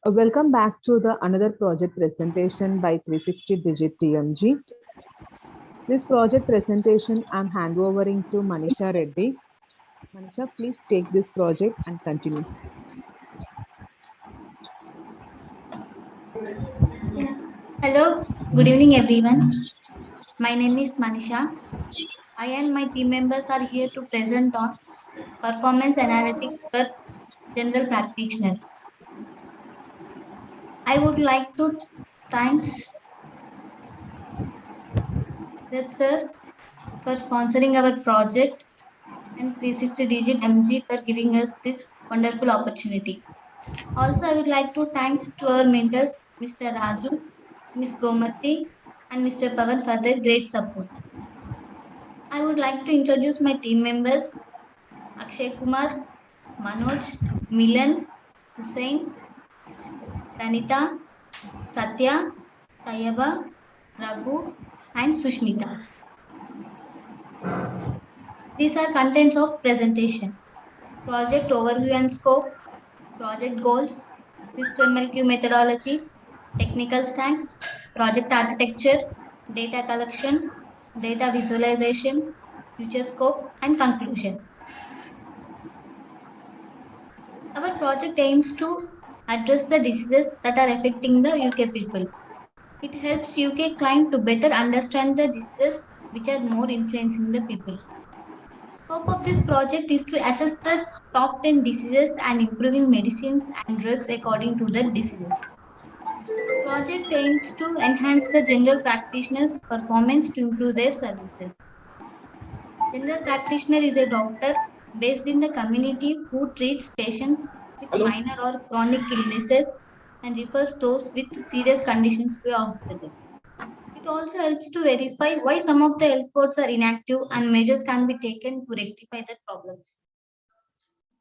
Welcome back to the another project presentation by 360DigiTMG. This project presentation I'm handovering to Manisha Reddy. Manisha, please take this project and continue. Yeah. Hello, good evening everyone. My name is Manisha. I and my team members are here to present on performance analytics for general practitioner. I would like to thanks the sir for sponsoring our project and 360DigiTMG for giving us this wonderful opportunity. Also, I would like to thanks to our mentors, Mr. Raju, Ms. Gomati, and Mr. Pavan for their great support. I would like to introduce my team members, Akshay Kumar, Manoj, Milan, Hussein, Pranita, Satya, Tayaba, Raghu, and Sushmita. These are contents of presentation. Project overview and scope, project goals, SysMLQ methodology, technical stacks, project architecture, data collection, data visualization, future scope, and conclusion. Our project aims to address the diseases that are affecting the UK people. It helps UK client to better understand the diseases which are more influencing the people. Scope of this project is to assess the top 10 diseases and improving medicines and drugs according to the diseases. Project aims to enhance the general practitioner's performance to improve their services. General practitioner is a doctor based in the community who treats patients with minor or chronic illnesses and refers those with serious conditions to a hospital. It also helps to verify why some of the health boards are inactive and measures can be taken to rectify the problems.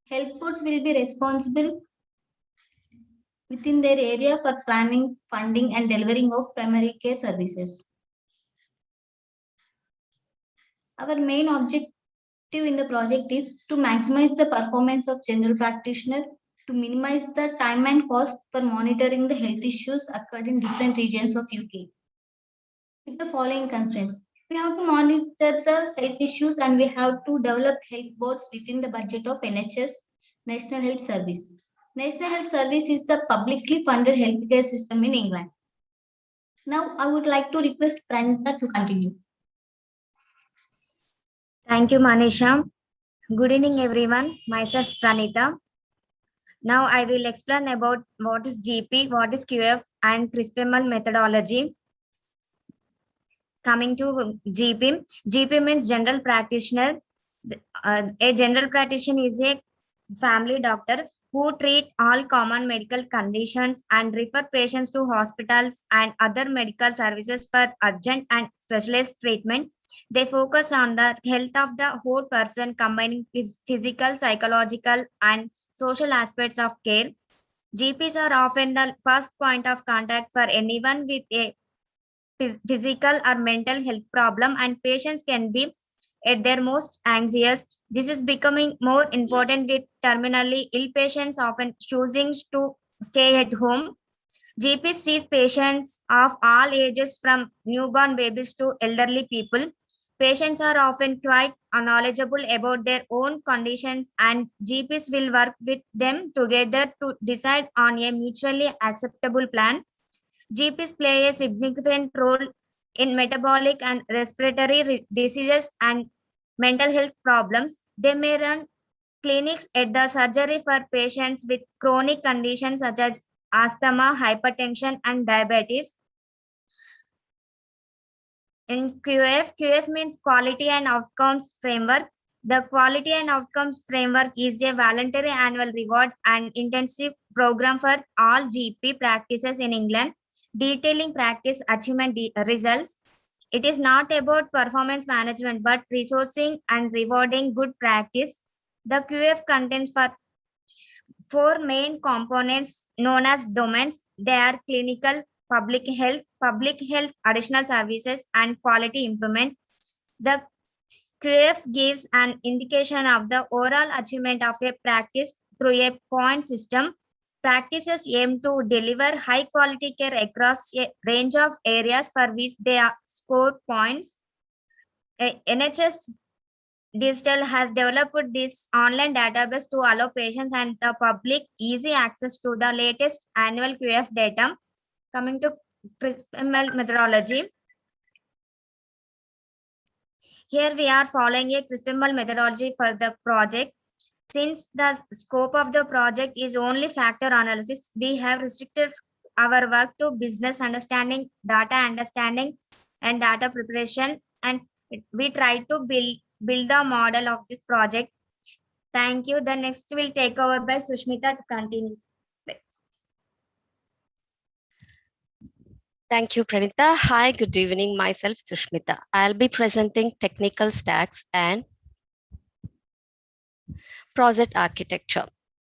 Health boards will be responsible within their area for planning, funding, and delivering of primary care services. Our main objective in the project is to maximize the performance of general practitioner, to minimize the time and cost for monitoring the health issues occurred in different regions of UK. With the following constraints, we have to monitor the health issues and we have to develop health boards within the budget of NHS, National Health Service. National Health Service is the publicly funded healthcare system in England. Now, I would like to request Pranita to continue. Thank you, Manisha. Good evening, everyone. Myself, Pranita. Now, I will explain about what is GP, what is QF, and CRISPR methodology. Coming to GP, GP means general practitioner. A general practitioner is a family doctor who treat all common medical conditions and refer patients to hospitals and other medical services for urgent and specialized treatment. They focus on the health of the whole person, combining physical, psychological, and social aspects of care. GPs are often the first point of contact for anyone with a physical or mental health problem, and patients can be at their most anxious. This is becoming more important with terminally ill patients often choosing to stay at home. GPs sees patients of all ages from newborn babies to elderly people. Patients are often quite unknowledgeable about their own conditions, and GPs will work with them together to decide on a mutually acceptable plan. GPs play a significant role in metabolic and respiratory diseases and mental health problems. They may run clinics at the surgery for patients with chronic conditions such as asthma, hypertension, and diabetes. In QF means Quality and Outcomes Framework. The Quality and Outcomes Framework is a voluntary annual reward and intensive program for all GP practices in England, detailing practice achievement results. It is not about performance management, but resourcing and rewarding good practice. The QF contains four main components known as domains. They are clinical, public health, additional services, and quality improvement. The QF gives an indication of the overall achievement of a practice through a point system. Practices aim to deliver high quality care across a range of areas for which they are scored points. NHS Digital has developed this online database to allow patients and the public easy access to the latest annual QF data. Coming to CRISPR methodology. Here we are following a CRISPR methodology for the project. Since the scope of the project is only factor analysis, we have restricted our work to business understanding, data understanding, and data preparation. And we try to build the model of this project. Thank you. The next will take over by Sushmita to continue. Thank you, Pranita. Hi, good evening. Myself, Sushmita. I'll be presenting technical stacks and project architecture.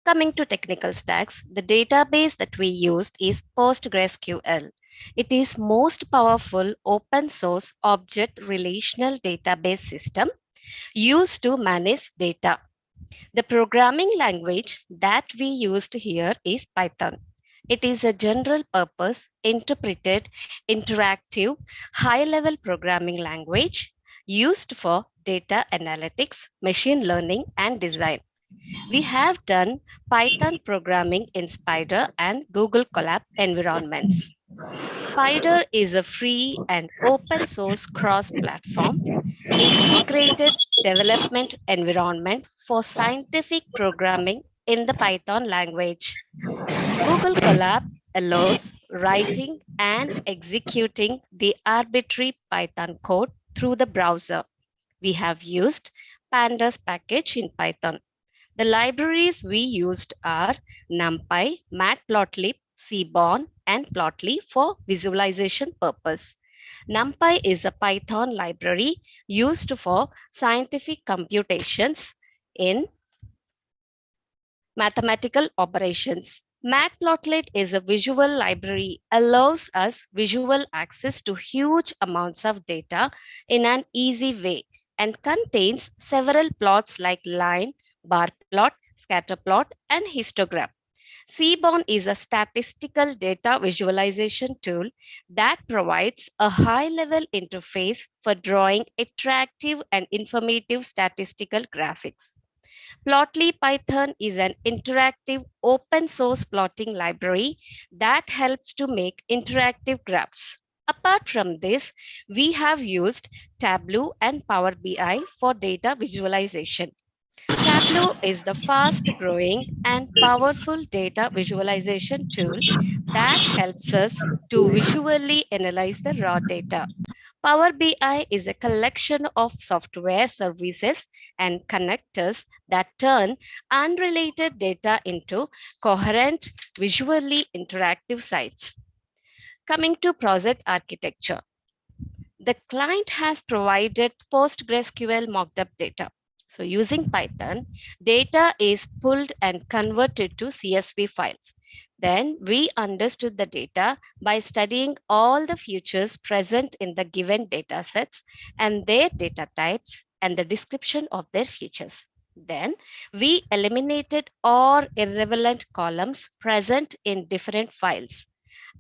Coming to technical stacks, the database that we used is PostgreSQL. It is most powerful open source object relational database system used to manage data. The programming language that we used here is Python. It is a general purpose, interpreted, interactive, high-level programming language used for data analytics, machine learning, and design. We have done Python programming in Spider and Google Colab environments. Spider is a free and open source cross-platform integrated development environment for scientific programming in the Python language. Google Colab allows writing and executing the arbitrary Python code through the browser. We have used pandas package in Python. The libraries we used are NumPy, Matplotlib, Seaborn, and Plotly for visualization purpose. NumPy is a Python library used for scientific computations in mathematical operations. Matplotlib is a visual library, allows us visual access to huge amounts of data in an easy way and contains several plots like line, bar plot, scatter plot, and histogram. Seaborn is a statistical data visualization tool that provides a high-level interface for drawing attractive and informative statistical graphics. Plotly Python is an interactive open source plotting library that helps to make interactive graphs. Apart from this, we have used Tableau and Power BI for data visualization. Tableau is the fast-growing and powerful data visualization tool that helps us to visually analyze the raw data. Power BI is a collection of software services and connectors that turn unrelated data into coherent, visually interactive sites. Coming to project architecture. The client has provided PostgreSQL mocked-up data. So using Python, data is pulled and converted to CSV files. Then we understood the data by studying all the features present in the given data sets and their data types and the description of their features. Then we eliminated all irrelevant columns present in different files.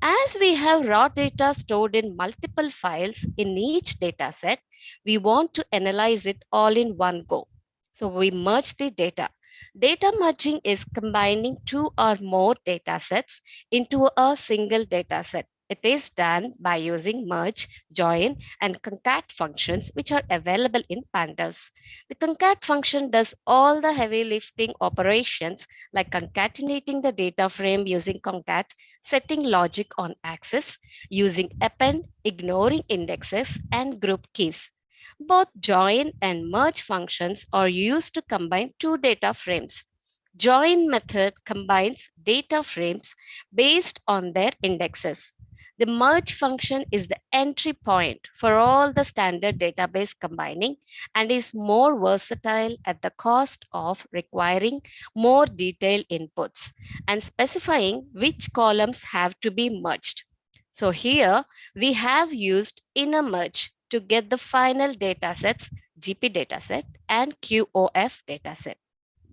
As we have raw data stored in multiple files in each data set, we want to analyze it all in one go. So we merge the data. Data merging is combining two or more data sets into a single data set. It is done by using merge, join, and concat functions, which are available in pandas. The concat function does all the heavy lifting operations like concatenating the data frame using concat, setting logic on access, using append, ignoring indexes, and group keys. Both join and merge functions are used to combine two data frames. Join method combines data frames based on their indexes. The merge function is the entry point for all the standard database combining and is more versatile at the cost of requiring more detailed inputs and specifying which columns have to be merged. So here we have used inner merge to get the final datasets, GP dataset and QOF dataset.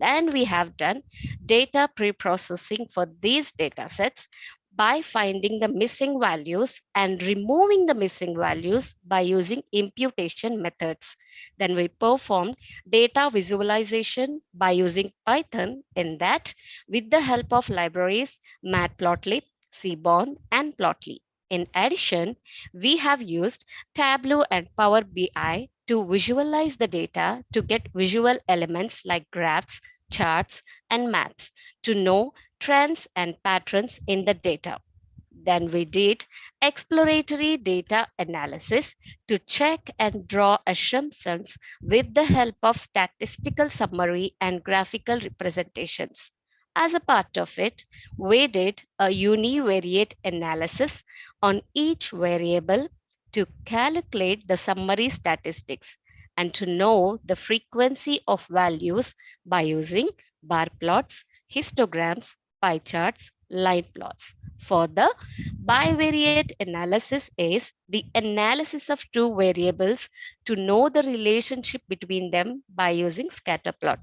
And we have done data pre-processing for these data sets by finding the missing values and removing the missing values by using imputation methods. Then we performed data visualization by using Python, in that with the help of libraries Matplotlib, Seaborn, and Plotly. In addition, we have used Tableau and Power BI to visualize the data to get visual elements like graphs, charts, and maps to know trends and patterns in the data. Then we did exploratory data analysis to check and draw assumptions with the help of statistical summary and graphical representations. As a part of it, we did a univariate analysis on each variable to calculate the summary statistics and to know the frequency of values by using bar plots, histograms, pie charts, line plots. For the bivariate analysis is the analysis of two variables to know the relationship between them by using scatter plot.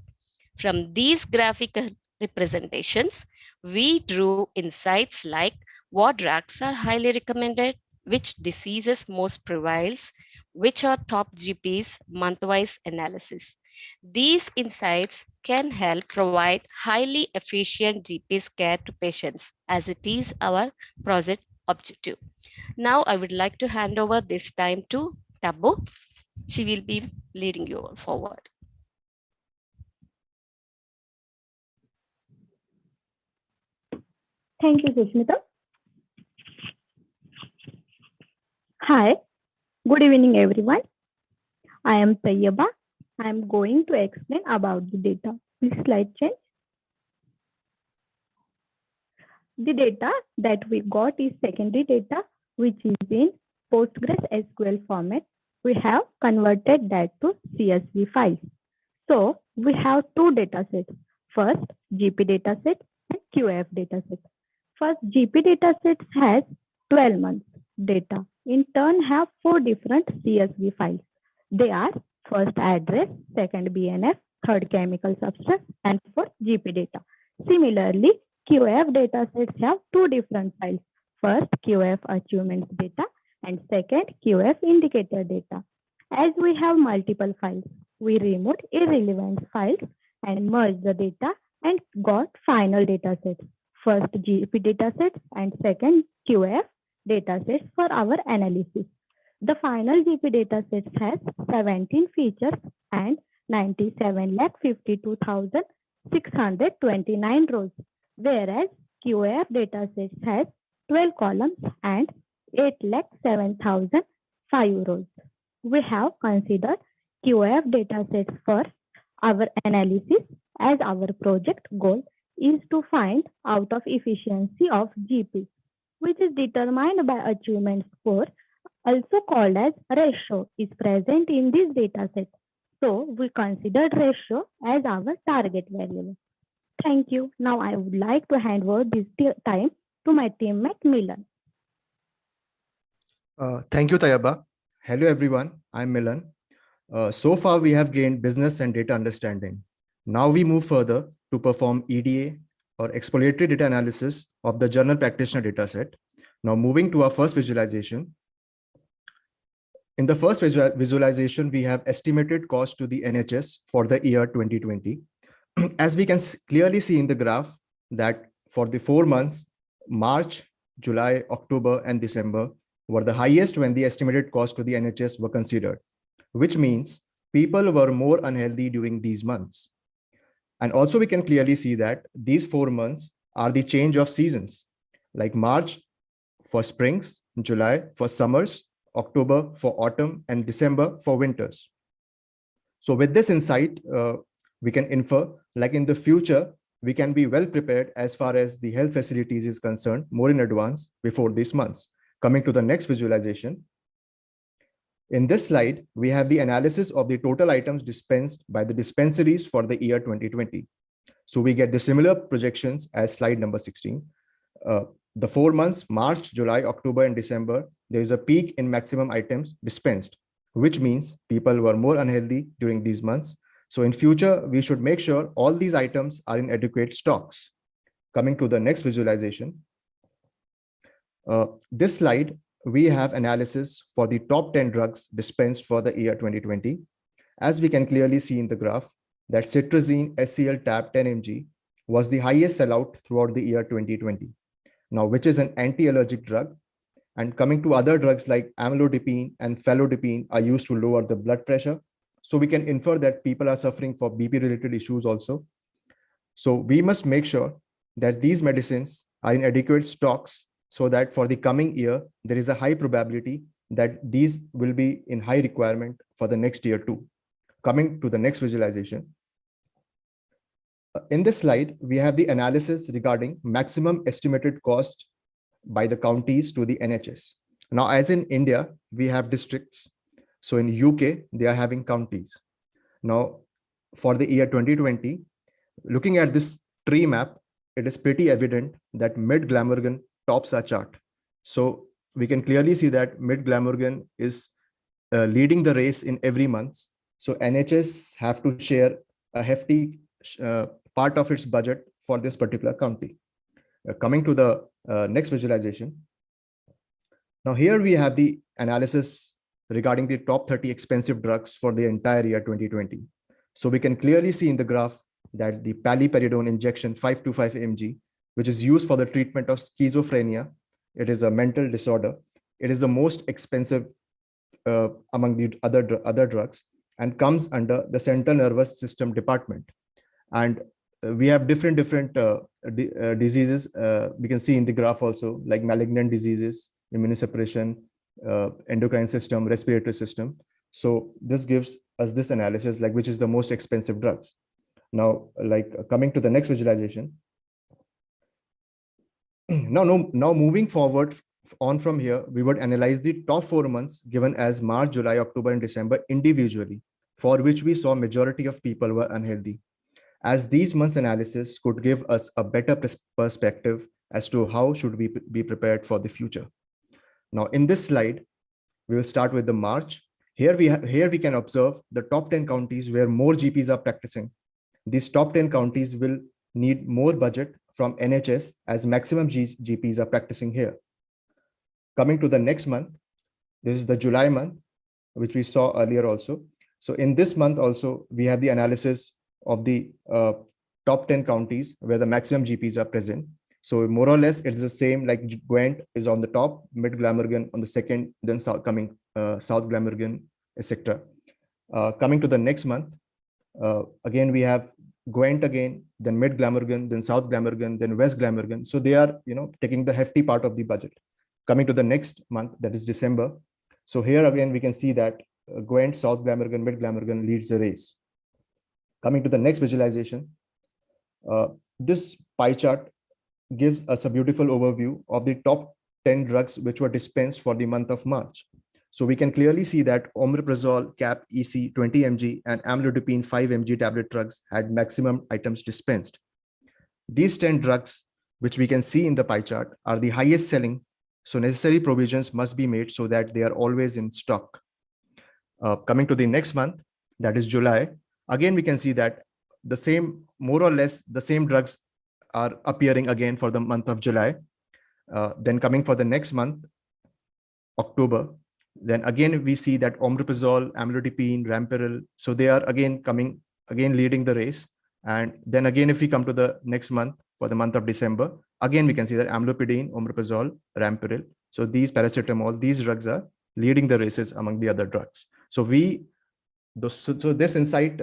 From these graphical representations, we drew insights like what drugs are highly recommended, which diseases most prevails, which are top GPs, month-wise analysis. These insights can help provide highly efficient GP care to patients, as it is our project objective. Now I would like to hand over this time to Tabu. She will be leading you forward. Thank you, Sushmita. Hi, good evening, everyone. I am Tayyaba. I am going to explain about the data. Please slide change. The data that we got is secondary data, which is in PostgreSQL format. We have converted that to CSV files. So we have two data sets. First, GP dataset and QF dataset. First, GP dataset has 12 months data. In turn, have four different CSV files. They are first address, second BNF, third chemical substance, and fourth GP data. Similarly, QF datasets have two different files. First, QF achievements data, and second, QF indicator data. As we have multiple files, we removed irrelevant files and merged the data and got final datasets. First GP datasets and second QF datasets for our analysis. The final GP datasets has 17 features and 97,52,629 rows, whereas QF datasets has 12 columns and 8,07,005 rows. We have considered QF datasets for our analysis, as our project goal is to find out of efficiency of GP, which is determined by achievement score, also called as ratio, is present in this dataset. So we considered ratio as our target variable. Thank you. Now I would like to hand over this time to my teammate Milan. Thank you, Tayaba. Hello, everyone. I'm Milan. So far, we have gained business and data understanding. Now we move further to perform EDA or exploratory data analysis of the journal practitioner dataset. Now moving to our first visualization. In the first visualization, we have estimated cost to the NHS for the year 2020. As we can clearly see in the graph that for the 4 months, March, July, October, and December were the highest when the estimated cost to the NHS were considered, which means people were more unhealthy during these months. And also we can clearly see that these 4 months are the change of seasons, like March for springs, July for summers, October for autumn, and December for winters. So with this insight, we can infer, like in the future, we can be well prepared as far as the health facilities is concerned more in advance before these months. Coming to the next visualization. In this slide, we have the analysis of the total items dispensed by the dispensaries for the year 2020. So we get the similar projections as slide number 16. The 4 months, March, July, October, and December, there is a peak in maximum items dispensed, which means people were more unhealthy during these months. So in future, we should make sure all these items are in adequate stocks. Coming to the next visualization. This slide, we have analysis for the top 10 drugs dispensed for the year 2020. As we can clearly see in the graph, that cetirizine SCL tab 10 mg was the highest sellout throughout the year 2020. Now, which is an anti-allergic drug. And coming to other drugs like amlodipine and felodipine are used to lower the blood pressure. So we can infer that people are suffering for BP related issues also. So we must make sure that these medicines are in adequate stocks so that for the coming year, there is a high probability that these will be in high requirement for the next year too. Coming to the next visualization. In this slide, we have the analysis regarding maximum estimated cost by the counties to the NHS. Now, as in India, we have districts. So in UK, they are having counties. Now, for the year 2020, looking at this tree map, it is pretty evident that Mid Glamorgan tops our chart. So we can clearly see that Mid Glamorgan is leading the race in every month. So NHS have to share a hefty part of its budget for this particular county. Coming to the next visualization. Now here we have the analysis regarding the top 30 expensive drugs for the entire year 2020. So we can clearly see in the graph that the paliperidone injection 525 mg, which is used for the treatment of schizophrenia, it is a mental disorder. It is the most expensive among the other drugs and comes under the central nervous system department. And we have different diseases. We can see in the graph also, like malignant diseases, immunosuppression, endocrine system, respiratory system. So this gives us this analysis, like which is the most expensive drugs. Now, coming to the next visualization. Now moving forward on from here, we would analyze the top 4 months given as March, July, October, and December individually, for which we saw majority of people were unhealthy, as these months analysis could give us a better perspective as to how should we be prepared for the future. Now, in this slide, we will start with the March. Here we can observe the top 10 counties where more GPs are practicing. These top 10 counties will need more budget from NHS as maximum GPs are practicing here. Coming to the next month, this is the July month, which we saw earlier also. So in this month also, we have the analysis of the top 10 counties where the maximum GPs are present. So more or less, it's the same, like Gwent is on the top, Mid Glamorgan on the second, then South Glamorgan, etc. Coming to the next month, again, we have Gwent again, then Mid Glamorgan, then South Glamorgan, then West Glamorgan. So they are, taking the hefty part of the budget. Coming to the next month, that is December. So here again, we can see that Gwent, South Glamorgan, Mid Glamorgan leads the race. Coming to the next visualization, this pie chart gives us a beautiful overview of the top 10 drugs which were dispensed for the month of March. So we can clearly see that omeprazole cap EC 20 mg and amlodipine 5 mg tablet drugs had maximum items dispensed. These 10 drugs, which we can see in the pie chart, are the highest selling. So necessary provisions must be made so that they are always in stock. Coming to the next month, that is July, again, we can see that the same, more or less, the same drugs are appearing again for the month of July. Then coming for the next month, October, then again, we see that omeprazole, amlodipine, rampiril, so they are again coming, again leading the race. And then again, if we come to the next month, for the month of December, again, we can see that amlopidine, omeprazole, rampiril. So these paracetamol, these drugs are leading the races among the other drugs. So this insight,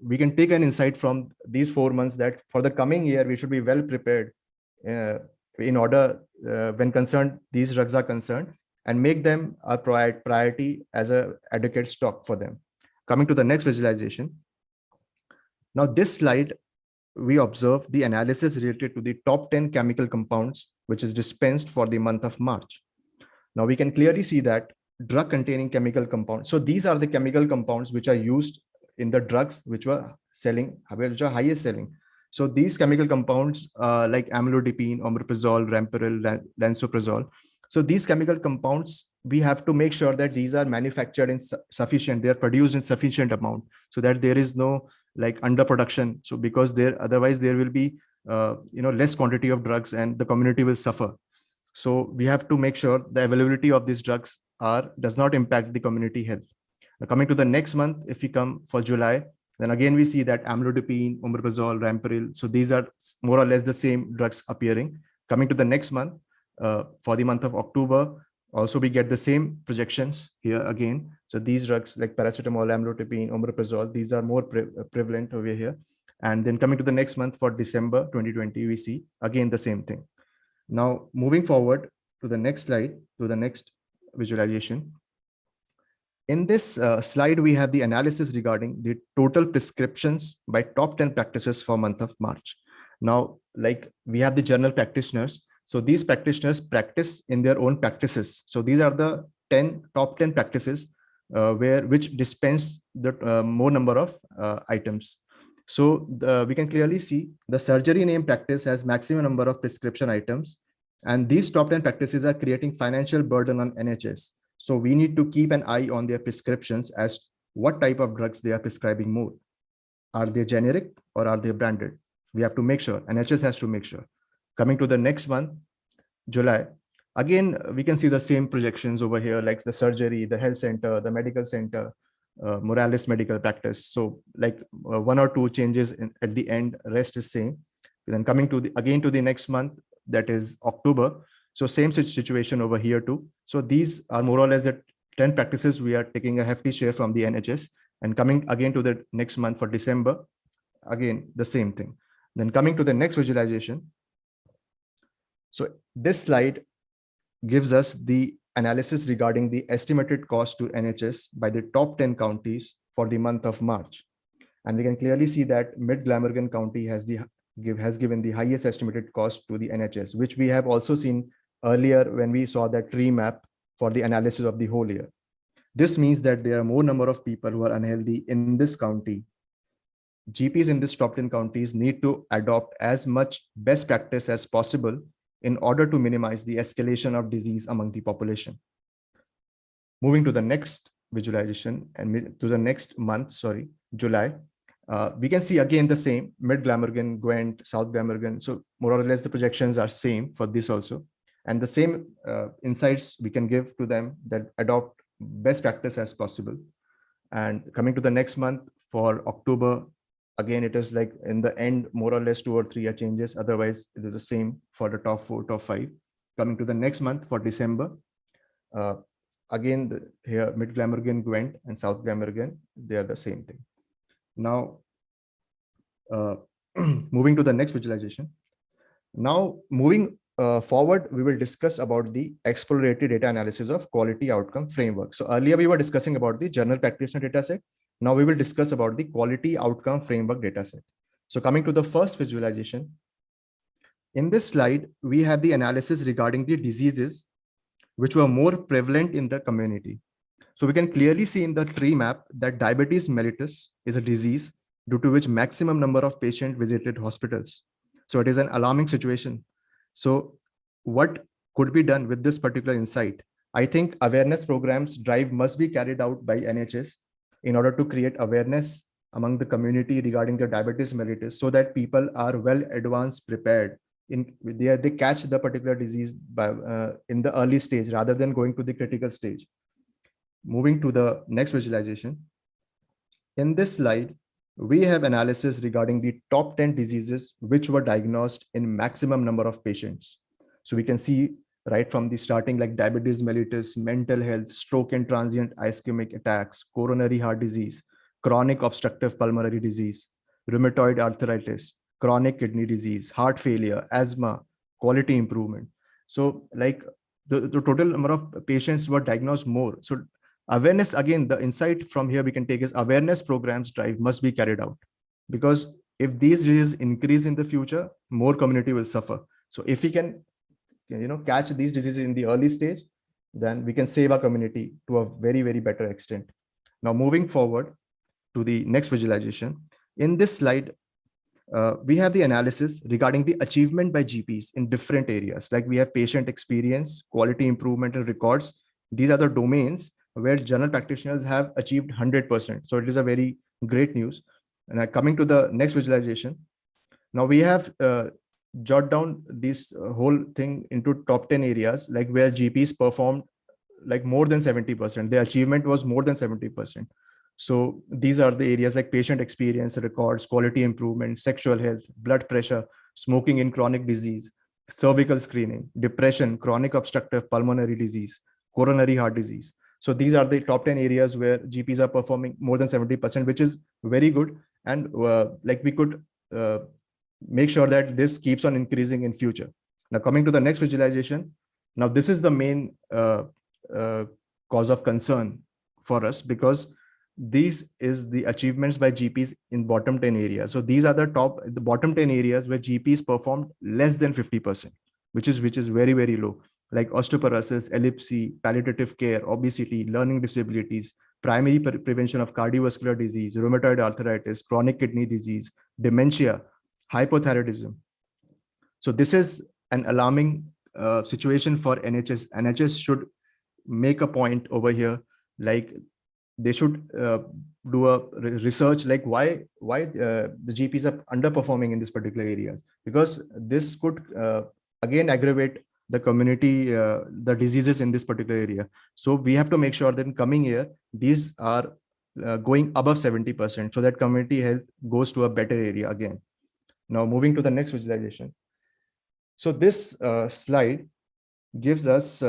we can take an insight from these 4 months that for the coming year, we should be well prepared in order when these drugs are concerned, and make them a priority as a adequate stock for them. Coming to the next visualization. Now this slide, we observe the analysis related to the top 10 chemical compounds, which is dispensed for the month of March. Now we can clearly see that drug containing chemical compounds. So these are the chemical compounds which are used in the drugs which were selling, which are highest selling. So these chemical compounds like amlodipine, omeprazole, rampiril, lansoprazole. So these chemical compounds, we have to make sure that these are manufactured in sufficient, they are produced in sufficient amount so that there is no like underproduction. So because otherwise there will be less quantity of drugs and the community will suffer. So we have to make sure the availability of these drugs does not impact the community health. Now, coming to the next month, if we come for July, then again we see that amlodipine, omeprazole, rampuril. So these are more or less the same drugs appearing. Coming to the next month, for the month of October, also we get the same projections here again. So these drugs like paracetamol, amlodipine, omeprazole, these are more prevalent over here. And then coming to the next month for December 2020, we see again the same thing. Now, moving forward to the next slide, to the next visualization. In this slide, we have the analysis regarding the total prescriptions by top 10 practices for month of March. Now, like we have the general practitioners. So these practitioners practice in their own practices. So these are the top 10 practices which dispense the more number of items. So we can clearly see the surgery name practice has maximum number of prescription items. And these top 10 practices are creating financial burden on NHS. So we need to keep an eye on their prescriptions as what type of drugs they are prescribing more. Are they generic or are they branded? We have to make sure, NHS has to make sure. Coming to the next month, July, again, we can see the same projections over here, like the surgery, the health center, the medical center, Morales medical practice. So like one or two changes at the end, rest is same. Then coming to the next month, that is October. So same situation over here too. So these are more or less the 10 practices we are taking a hefty share from the NHS. And coming again to the next month for December, again, the same thing. Then coming to the next visualization. So this slide gives us the analysis regarding the estimated cost to NHS by the top 10 counties for the month of March. And we can clearly see that Mid Glamorgan County has given the highest estimated cost to the NHS, which we have also seen earlier when we saw that tree map for the analysis of the whole year. This means that there are more number of people who are unhealthy in this county. GPs in this top 10 counties need to adopt as much best practice as possible in order to minimize the escalation of disease among the population. Moving to the next visualization and to the next month, July, we can see again the same Mid Glamorgan, Gwent, South Glamorgan. So more or less the projections are same for this also. And the same insights we can give to them that adopt best practice as possible. And coming to the next month for October, again, it is like in the end, more or less 2 or 3 changes. Otherwise, it is the same for the top 4, top 5. Coming to the next month for December, again, here Mid Glamorgan, Gwent, and South Glamorgan, they are the same thing. Now, moving to the next visualization. Now, moving forward, we will discuss about the exploratory data analysis of quality outcome framework. So earlier we were discussing about the general practitioner dataset. Now we will discuss about the quality outcome framework dataset. So coming to the first visualization, in this slide, we have the analysis regarding the diseases which were more prevalent in the community. So we can clearly see in the tree map that diabetes mellitus is a disease due to which maximum number of patients visited hospitals. So it is an alarming situation. So what could be done with this particular insight? I think awareness programs drive must be carried out by NHS in order to create awareness among the community regarding the diabetes mellitus, so that people are well advanced prepared they catch the particular disease in the early stage rather than going to the critical stage. Moving to the next visualization. In this slide, we have analysis regarding the top 10 diseases which were diagnosed in maximum number of patients. So we can see right from the starting, like diabetes mellitus, mental health, stroke and transient ischemic attacks, coronary heart disease, chronic obstructive pulmonary disease, rheumatoid arthritis, chronic kidney disease, heart failure, asthma, quality improvement. So like the total number of patients were diagnosed more. So awareness, again, the insight from here we can take is awareness programs drive must be carried out, because if these diseases increase in the future, more community will suffer. So if we can, catch these diseases in the early stage, then we can save our community to a very, very better extent. Now, moving forward to the next visualization. In this slide, we have the analysis regarding the achievement by GPs in different areas. Like we have patient experience, quality improvement and records. These are the domains where general practitioners have achieved 100%. So it is a very great news. And coming to the next visualization, now we have jot down this whole thing into top 10 areas, like where GPs performed like more than 70%. The achievement was more than 70%. So these are the areas like patient experience records, quality improvement, sexual health, blood pressure, smoking in chronic disease, cervical screening, depression, chronic obstructive pulmonary disease, coronary heart disease. So these are the top 10 areas where GPs are performing more than 70%, which is very good. And like we could make sure that this keeps on increasing in future. Now coming to the next visualization. Now this is the main cause of concern for us, because these is the achievements by GPs in bottom 10 areas. So these are the bottom 10 areas where GPs performed less than 50%, which is very, very low, like osteoporosis, epilepsy, palliative care, obesity, learning disabilities, primary prevention of cardiovascular disease, rheumatoid arthritis, chronic kidney disease, dementia, hypothyroidism. So this is an alarming situation for NHS. NHS should make a point over here, like they should do a research, like why the GPs are underperforming in this particular areas, because this could again aggravate the community, the diseases in this particular area. So we have to make sure that in coming year, these are going above 70%, so that community health goes to a better area again. Now moving to the next visualization. So this slide gives us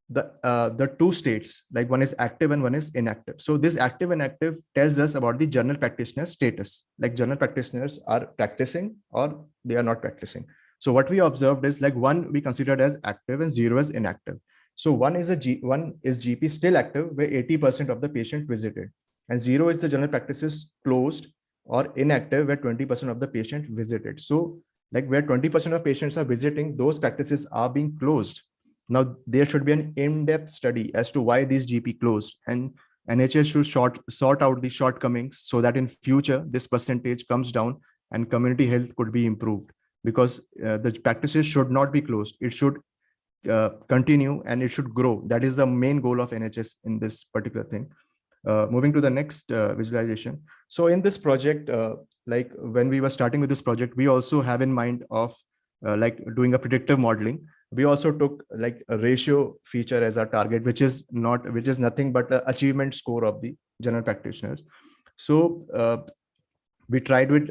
the two states, like one is active and one is inactive. So this active and active tells us about the general practitioner status, like general practitioners are practicing or they are not practicing. So what we observed is like 1 we considered as active and 0 as inactive. So 1 is GP still active, where 80% of the patient visited, and 0 is the general practices closed or inactive, where 20% of the patient visited. So like where 20% of patients are visiting, those practices are being closed. Now there should be an in-depth study as to why these GP closed, and NHS should sort out the shortcomings so that in future this percentage comes down and community health could be improved, because the practices should not be closed. It should continue and it should grow. That is the main goal of NHS in this particular thing. Moving to the next visualization. So in this project, like when we were starting with this project, we also have in mind of like doing a predictive modeling. We also took like a ratio feature as our target, which is nothing but the achievement score of the general practitioners. So we tried with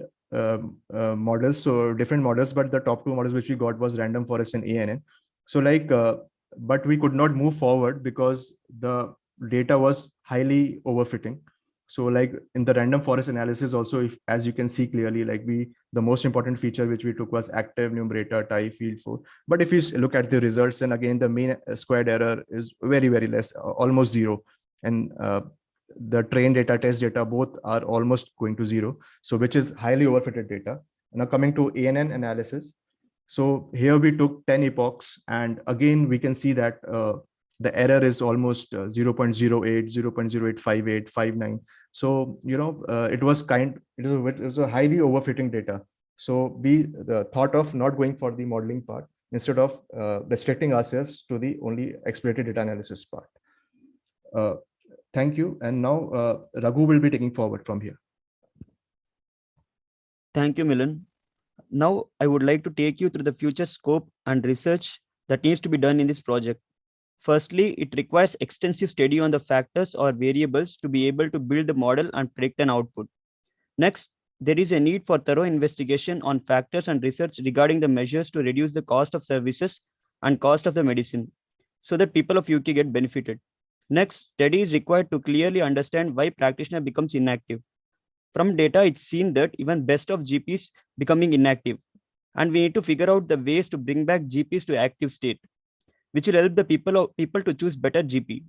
models, so different models, but the top 2 models which we got was random forest and ANN. So like, but we could not move forward because the data was highly overfitting. So like in the random forest analysis also, if as you can see clearly, like the most important feature which we took was active, numerator, tie, field 4. But if you look at the results, and again the mean squared error is very, very less, almost 0. And the train data, test data, both are almost going to 0. So which is highly overfitted data. Now coming to ANN analysis. So here we took 10 epochs, and again we can see that the error is almost 0.08, 0.0858, 59. So it was a highly overfitting data. So we thought of not going for the modeling part, instead of restricting ourselves to the only exploratory data analysis part. Thank you. And now Raghu will be taking forward from here. Thank you, Milan. Now, I would like to take you through the future scope and research that needs to be done in this project. Firstly, it requires extensive study on the factors or variables to be able to build the model and predict an output. Next, there is a need for thorough investigation on factors and research regarding the measures to reduce the cost of services and cost of the medicine, so that people of UK get benefited. Next, study is required to clearly understand why practitioner becomes inactive. From data, it's seen that even best of GPs becoming inactive, and we need to figure out the ways to bring back GPs to active state, which will help the people to choose better GP.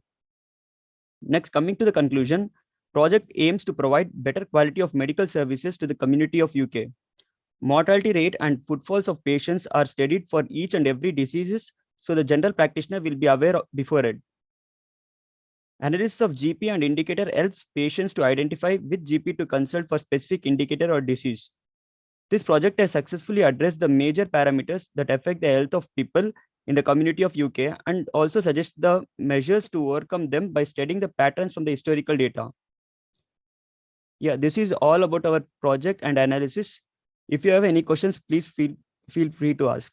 Next, coming to the conclusion, project aims to provide better quality of medical services to the community of UK. Mortality rate and footfalls of patients are studied for each and every diseases, so the general practitioner will be aware before it. Analysis of GP and indicator helps patients to identify which GP to consult for specific indicator or disease. This project has successfully addressed the major parameters that affect the health of people in the community of UK, and also suggests the measures to overcome them by studying the patterns from the historical data. Yeah, this is all about our project and analysis. If you have any questions, please feel free to ask.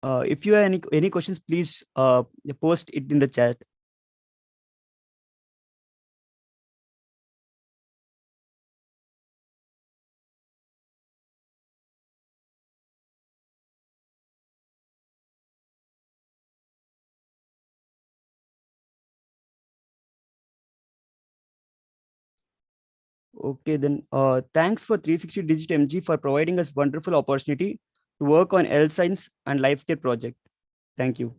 If you have any questions, please post it in the chat. Okay, then thanks for 360 Digit MG for providing us wonderful opportunity to work on health science and life care project. Thank you.